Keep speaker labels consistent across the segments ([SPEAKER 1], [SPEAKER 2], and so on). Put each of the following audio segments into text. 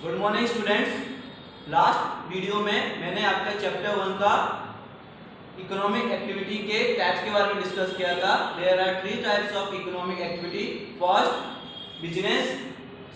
[SPEAKER 1] Good morning students. Last video में मैंने आपका चैप्टर 1 का इकोनॉमिक एक्टिविटी के टाइप्स के बारे में डिस्कस किया था। There are 3 types of economic activity. First business,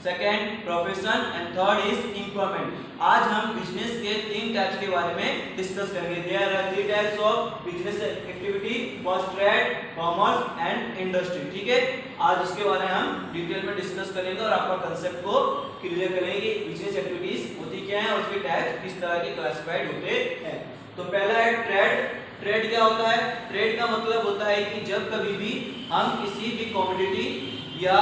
[SPEAKER 1] second profession and third is employment. आज हम बिजनेस के 3 टाइप्स के बारे में डिस्कस करेंगे। There are 3 types of business activity, first trade, commerce and industry. ठीक है, आज इसके बारे में हम डिटेल में डिस्कस करेंगे और आपका कंसेप्ट को क्लियर करेंगे। बिजनेस एक्टिविटीज होती क्या है और उसके टाइप्स किस तरह के क्लासिफाइड होते हैं। तो पहला है ट्रेड। ट्रेड क्या होता है? ट्रेड का मतलब होता है कि जब कभी भी हम किसी भी कमोडिटी या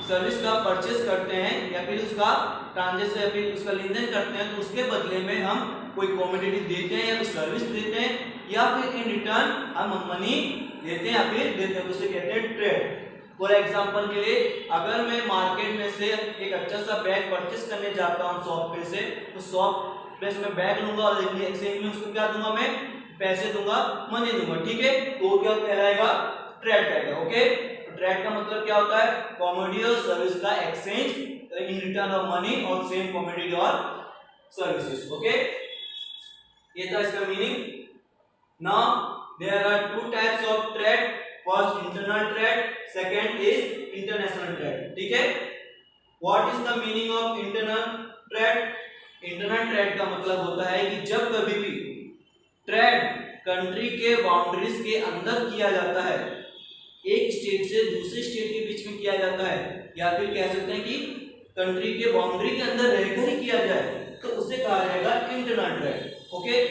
[SPEAKER 1] सर्विस का परचेस करते हैं या फिर उसका ट्रांजैक्शन या फिर उसका लेन देन करते हैं, तो उसके बदले में हम कोई कमोडिटी देते हैं या कोई सर्विस देते हैं या फिर इन रिटर्न हम मनी देते हैं या फिर देते हैं, उसे कहते हैं ट्रेड। फॉर एग्जांपल के लिए अगर मैं मार्केट में से एक अच्छा सा बैग परचेस करने जाता हूँ शॉप पे से, तो शॉप पे से मैं बैग लूंगा और एक्सचेंज में उसको क्या दूंगा, मैं पैसे दूंगा, मनी दूंगा। ठीक है, तो क्या कहलाएगा? ट्रेड कहलाएगा। ओके, तो ट्रेड का मतलब क्या होता है? कमोडिटी और सर्विस का exchange in return of money और सेम कमोडिटी और सर्विसेज। ओके, ये था इसका meaning. Now there are 2 types of trade. First internal trade, second is international trade. ठीक है, what is the meaning of internal trade? Internal trade का मतलब होता है कि जब कभी भी ट्रेड कंट्री के बाउंड्रीज के अंदर किया जाता है, एक स्टेट से दूसरे स्टेट के बीच में किया जाता है, या फिर कह सकते हैं कि कंट्री के बाउंड्री के अंदर रहकर ही किया जाए, तो उसे कहा जाएगा इंटरनल ट्रेड। ओके,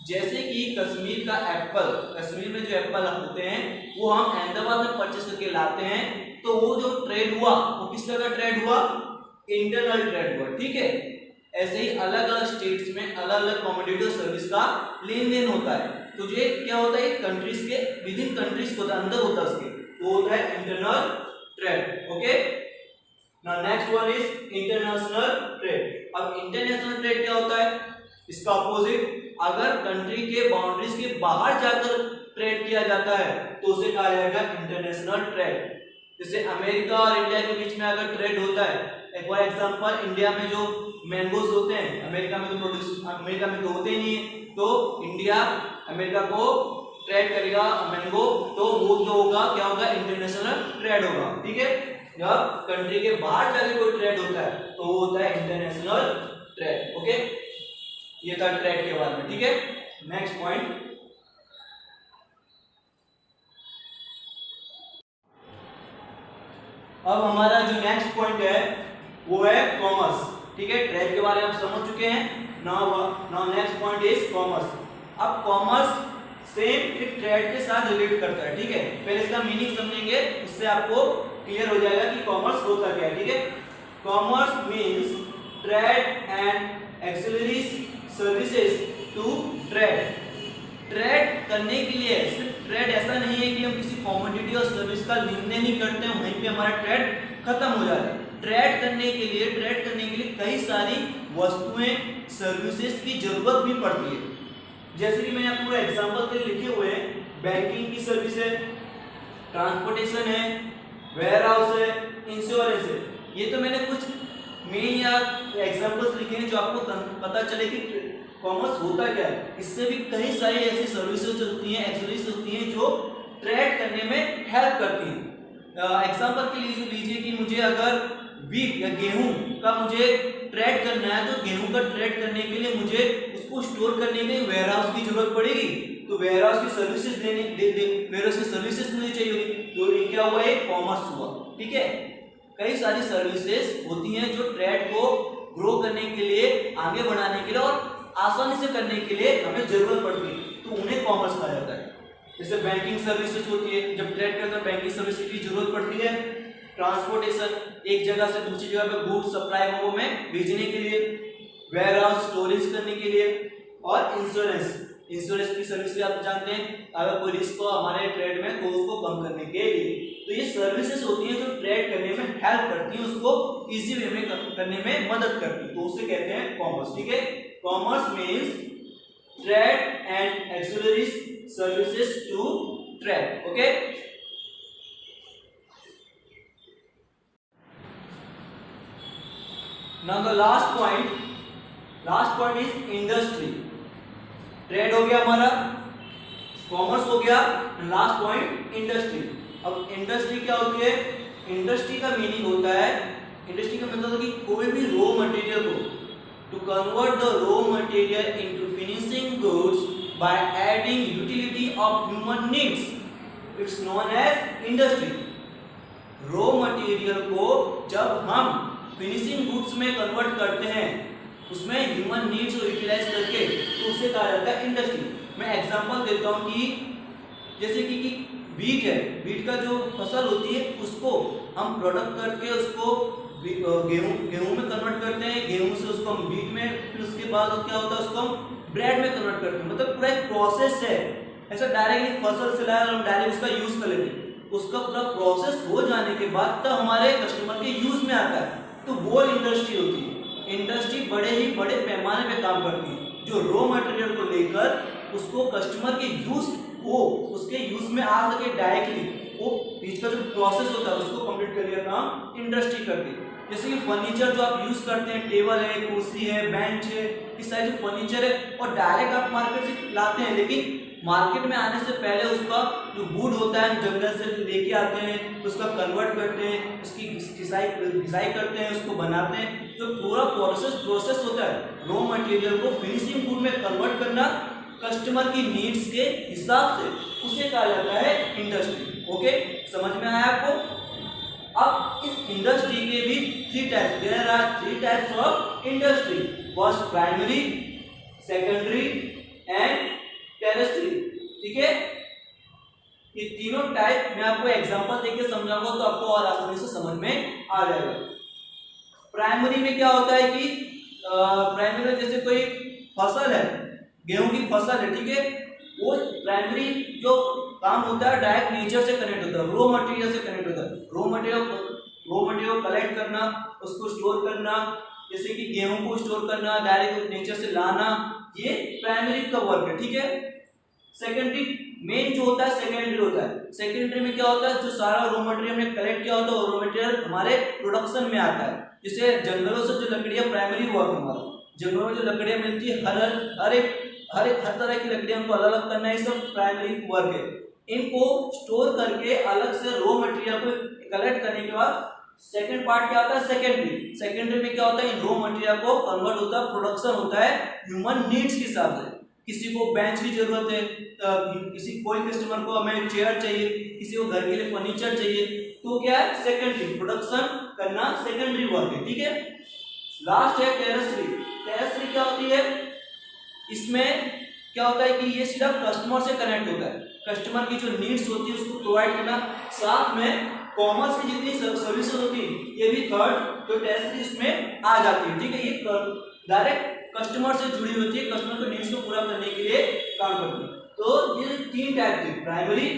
[SPEAKER 1] जैसे कि कश्मीर का एप्पल, कश्मीर में जो एप्पल होते हैं वो हम अहमदाबाद में परचेस करके लाते हैं, तो वो जो ट्रेड हुआ वो किस तरह का ट्रेड हुआ? इंटरनल ट्रेड हुआ। ठीक है, ऐसे ही अलग अलग स्टेट्स में अलग अलग कमोडिटी और सर्विस का लेन देन होता है, तो ये क्या होता है? कंट्रीज के विद इन कंट्रीज को अंदर होता है उसके, वो होता है internal trade. Okay, now next one is international trade. अब इंटरनेशनल ट्रेड क्या होता है? इसका अपोजिट, अगर कंट्री के बाउंड्रीज के बाहर जाकर ट्रेड किया जाता है तो उसे कहा जाएगा इंटरनेशनल ट्रेड। जैसे अमेरिका और इंडिया के बीच में अगर ट्रेड होता है, फॉर एग्जांपल इंडिया में जो मैंगोज होते हैं, अमेरिका में तो होते ही नहीं है, तो इंडिया अमेरिका को ट्रेड करेगा मैंगो, तो वो जो होगा क्या होगा? इंटरनेशनल ट्रेड होगा। ठीक है, जब कंट्री के बाहर जाके कोई ट्रेड होता है तो वो होता है इंटरनेशनल ट्रेड। ओके, ये था ट्रेड के बारे में। ठीक है, नेक्स्ट पॉइंट, अब हमारा जो नेक्स्ट पॉइंट है वो है कॉमर्स। ठीक है, ट्रेड के बारे में आप समझ चुके हैं। Now next point is commerce. अब कॉमर्स सेम एक ट्रेड के साथ रिलेट करता है। ठीक है, पहले इसका मीनिंग समझेंगे, उससे आपको क्लियर हो जाएगा कि कॉमर्स होता क्या है। ठीक है, commerce means trade and auxiliaries services to trade. Trade करने के लिए सिर्फ ट्रेड ऐसा नहीं है कि हम किसी कमोडिटी और सर्विस का लेन देन ही करते हैं वहीं पे हमारा ट्रेड खत्म हो जाता है। ट्रेड करने के लिए कई सारी वस्तुएं, सर्विसेज की जरूरत भी पड़ती है। जैसे कि मैंने आपको एग्जांपल के लिखे हुए हैं, बैंकिंग की सर्विस है, ट्रांसपोर्टेशन है, वेयर हाउस है, इंश्योरेंस है। ये तो मैंने कुछ मेन या एग्जांपल्स लिखे हैं जो आपको पता चले कि कॉमर्स होता क्या है। इससे भी कई सारी ऐसी सर्विसेज होती हैं, एक्सेसरीज होती हैं जो ट्रेड करने में हेल्प करती हैं। एग्जांपल के लिए लीजिए कि मुझे अगर वीट या गेहूं का मुझे ट्रेड करना है, तो गेहूं का ट्रेड करने के लिए मुझे उसको स्टोर करने के लिए वेयर हाउस की जरूरत पड़ेगी, तो वेयर हाउस की सर्विसेज वेयर हाउस की सर्विसेज मुझे चाहिए होगी, तो ये क्या हुआ? एक कॉमर्स हुआ। ठीक है, कई सारी सर्विसेज होती हैं जो ट्रेड को ग्रो करने के लिए, आगे बढ़ाने के लिए और आसानी से करने के लिए हमें जरूरत पड़ती है, तो उन्हें कॉमर्स कहा जाता है। जैसे बैंकिंग सर्विसेज होती है, जब ट्रेड करते हैं बैंकिंग सर्विसेज की जरूरत पड़ती है। ट्रांसपोर्टेशन, एक जगह से दूसरी जगह पे गुड्स सप्लाई हो में भेजने के लिए, वेयर हाउस स्टोरेज करने के लिए, और इंश्योरेंस की सर्विस भी आप जानते हैं, अगर कोई रिस्क हो हमारे ट्रेड में तो उसको कम करने के लिए। तो ये सर्विसेज होती हैं जो ट्रेड करने में हेल्प करती हैं, उसको इजी वे में करने में मदद करती है, तो उसे कहते हैं कॉमर्स। ठीक है, commerce means trade and auxiliaries services to trade. Okay, now the last point is industry. Trade हो गया हमारा, कॉमर्स हो गया, लास्ट पॉइंट इंडस्ट्री। अब इंडस्ट्री क्या होती है? इंडस्ट्री का मीनिंग होता है, इंडस्ट्री का मतलब कि कोई भी रॉ मटेरियल को to convert the raw material into finishing goods by adding utility of human needs, it's known as industry. Raw material को जब हम फिनिशिंग गुड्स में कन्वर्ट करते हैं, उसमें ह्यूमन नीड्स को यूटिलाइज करके, तो उसे कहा जाता है इंडस्ट्री। मैं एग्जांपल देता हूं कि जैसे कि वीट है, वीट का जो फसल होती है उसको हम प्रोडक्ट करके उसको गेहूं में कन्वर्ट करते हैं, गेहूं से उसको हम वीट में, फिर उसके बाद क्या होता है उसको हम ब्रेड में कन्वर्ट करते हैं। मतलब पूरा एक प्रोसेस है, ऐसा डायरेक्टली फसल से लाया और हम डायरेक्ट उसका यूज कर लेते हैं। उसका पूरा प्रोसेस हो जाने के बाद तब हमारे कस्टमर के यूज में आता है, तो वो इंडस्ट्री होती है। इंडस्ट्री बड़े ही बड़े पैमाने पे काम करती है, जो रॉ मटेरियल को लेकर उसको कस्टमर के यूज को उसके यूज में आ सके डायरेक्टली, वो बीच का जो प्रोसेस होता है उसको कंप्लीट करने का काम इंडस्ट्री करती है। जैसे कि फर्नीचर जो आप यूज करते हैं, टेबल है, कुर्सी है, बेंच है, इस साइज जो फर्नीचर है, और डायरेक्ट आप मार्केट से लाते हैं, लेकिन मार्केट में आने से पहले उसका जो वुड होता है जंगल से लेके आते हैं, उसका कन्वर्ट करते हैं, उसकी घिसाई करते हैं, उसको बनाते हैं। जो पूरा प्रोसेस होता है रॉ मटेरियल को फिनिशिंग गुड में कन्वर्ट करना कस्टमर की नीड्स के हिसाब से, उसे कहा जाता है इंडस्ट्री। ओके, समझ में आया आपको? अब इस इंडस्ट्री के भी there are three types of industry. First primary, secondary and tertiary. ठीक है, ये तीनों टाइप मैं आपको एग्जांपल देके समझाऊंगा तो आपको और आसानी से समझ में आ जाएगा। प्राइमरी में क्या होता है कि प्राइमरी में जैसे कोई फसल है, गेहूं की फसल है, ठीक है, वो प्राइमरी जो काम होता है डायरेक्ट नेचर से कनेक्ट होता है, रॉ मटेरियल से कनेक्ट होता है। रॉ मटेरियल कलेक्ट करना, उसको स्टोर करना, जैसे कि गेहूं को स्टोर करना, डायरेक्ट नेचर से लाना, ये प्राइमरी का वर्क है। ठीक है, सेकेंडरी मेन जो होता है सेकेंडरी होता है। सेकेंडरी में क्या होता है, जो सारा रॉ मटेरियल हमने कलेक्ट किया होता है, रॉ मटेरियल हमारे प्रोडक्शन में आता है। जैसे जंगलों से जो लकड़ियां, प्राइमरी वर्क हमारा, जंगलों में जो लकड़ियां मिलती है, हर तरह की लकड़ियों को अलग अलग करना, ये सब प्राइमरी वर्क है। इनको स्टोर करके अलग से रॉ मटेरियल को कलेक्ट करने के बाद सेकंड पार्ट क्या होता है, सेकेंडरी में क्या होता है, इन रॉ मटेरियल को कन्वर्ट होता है, प्रोडक्शन होता है ह्यूमन नीड्स के हिसाब से। किसी को बेंच की जरूरत है, कोई कस्टमर को हमें चेयर चाहिए, किसी को घर के लिए फर्नीचर चाहिए, तो क्या है, सेकेंडरी प्रोडक्शन करना सेकेंडरी वर्क है। ठीक है, लास्ट है टेरेस्ट्री क्या होती है, इसमें क्या होता है कि ये सिर्फ कस्टमर से कनेक्ट होता है, कस्टमर की जो नीड्स होती है उसको प्रोवाइड करना, साथ में कॉमर्स की जितनी सर्विसेज होती है ये भी थर्ड जो टेरेस्ट्री इसमें आ जाती है। ठीक है, ये डायरेक्ट कस्टमर से जुड़ी होती है, कस्टमर के नीड्स को पूरा करने के लिए काम करती है। तो ये तीन टाइप थे, प्राइमरी,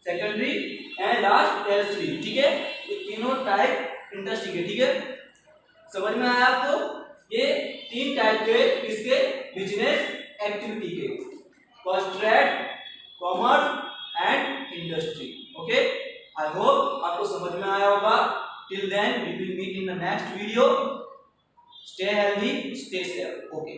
[SPEAKER 1] सेकेंडरी एंड लास्ट टेरेस्ट्री। ठीक है, ये तीनों टाइप इंडस्ट्री के। ठीक है, समझ में आया आपको? ये तीन टाइप के इसके बिजनेस एक्टिविटी के, first trade, commerce and industry. Okay, I hope आपको समझ में आया होगा। Till then we will meet in the next video. Stay healthy, stay safe. Okay.